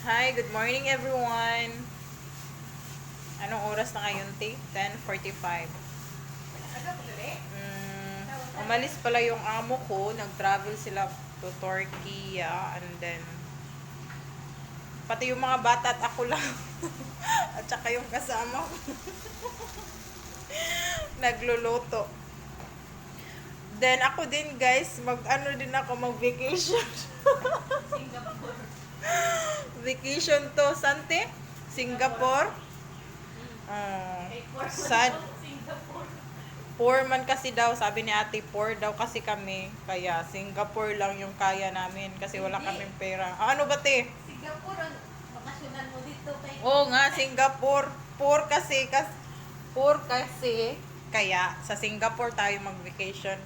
Hi, good morning everyone. Anong oras na ngayon, T? 10:45. Umalis pala yung amo ko. Nag-travel sila to Turkey, and then pati yung mga bata at ako lang. At saka yung kasama ko. Nagluluto. Then ako din, guys, mag-vacation. Singapore. Vacation to, Sante? Singapore? Sad. Singapore. Poor man kasi daw, sabi ni ate, poor daw kasi kami. Kaya Singapore lang yung kaya namin kasi wala kaming pera. Ano ba, te? Singapore ang bakasyonan mo dito kay. Oo nga, Singapore. Poor kasi, kaya sa Singapore tayo mag-vacation.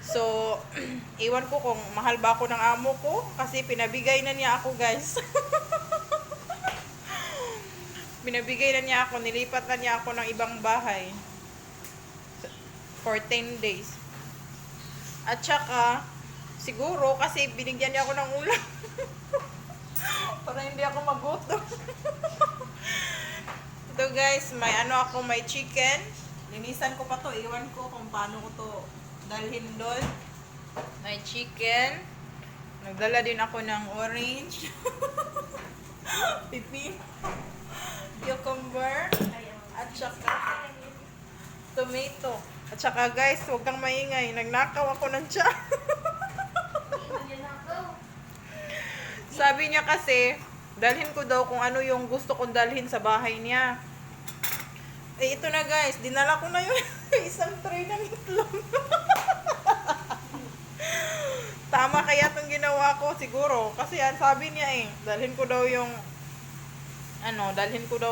So, iwan ko kung mahal ba ako ng amo ko kasi pinabigay na niya ako, guys. Pinabigay na niya ako, nilipat na niya ako ng ibang bahay for 10 days. At saka, siguro kasi binigyan niya ako ng ulam. Para hindi ako magutom. Ito, guys, may chicken. Linisan ko pa to, iwan ko kung paano ko to dalhin doon. May chicken. Nagdala din ako ng orange. Pipi. Cucumber. At saka tomato. At saka, guys, huwag kang maingay. Nagnakaw ako ng tiyan. Sabi niya kasi, dalhin ko daw kung ano yung gusto kong dalhin sa bahay niya. Eh, ito na, guys. Dinala ko na yung isang tray ng itlog. Tama kaya itong ginawa ko siguro. Kasi sabi niya dalhin ko daw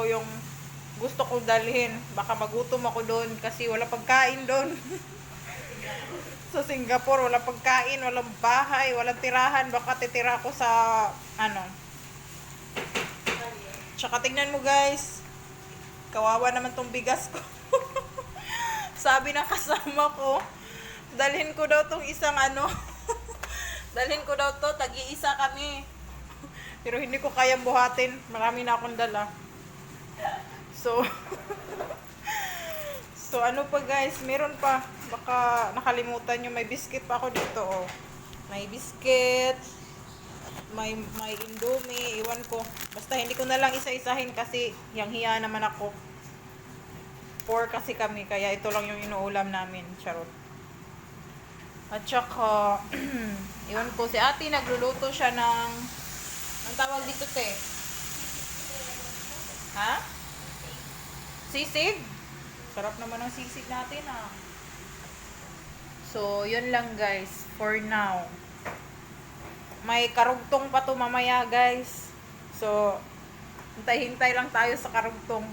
yung gusto ko dalhin. Baka magutom ako doon kasi wala pagkain doon. Sa Singapore, wala pagkain, walang bahay, walang tirahan. Baka titira ko sa Tsaka tingnan mo, guys. Kawawa naman tong bigas ko. Sabi ng kasama ko, dalhin ko daw tong isang dalhin ko daw to, tag-iisa kami. Pero hindi ko kayang buhatin. Marami na akong dala. So, ano pa, guys, meron pa. Baka nakalimutan nyo, may biscuit pa ako dito, oh. May biscuit. May Indomie, iwan ko. Basta hindi ko na lang isa-isahin kasi hiyang-hiya naman ako. Poor kasi kami, kaya ito lang yung inuulam namin. Charot. At saka, iwan ko, si ate nagluluto siya ng, ang tawag dito, te? Ha? Sisig? Sarap naman ang sisig natin, ah. So, yun lang, guys, for now. May karugtong pa to mamaya, guys. So, hintay-hintay lang tayo sa karugtong.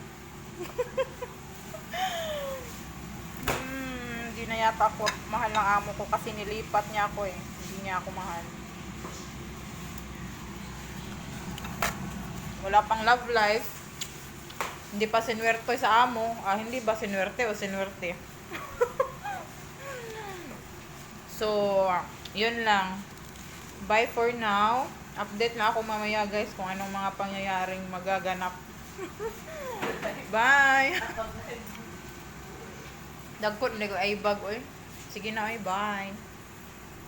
Hindi na yata ako mahal ng amo ko kasi nilipat niya ako eh. Hindi niya ako mahal. Wala pang love life. Hindi pa sinwerte sa amo. Hindi ba sinwerte o sinwerte? So, yun lang. Bye for now. Update na ako mamaya, guys, kung anong mga pangyayaring magaganap. Bye! Dagpot, hindi ko ay bag, oy. Sige na, bye.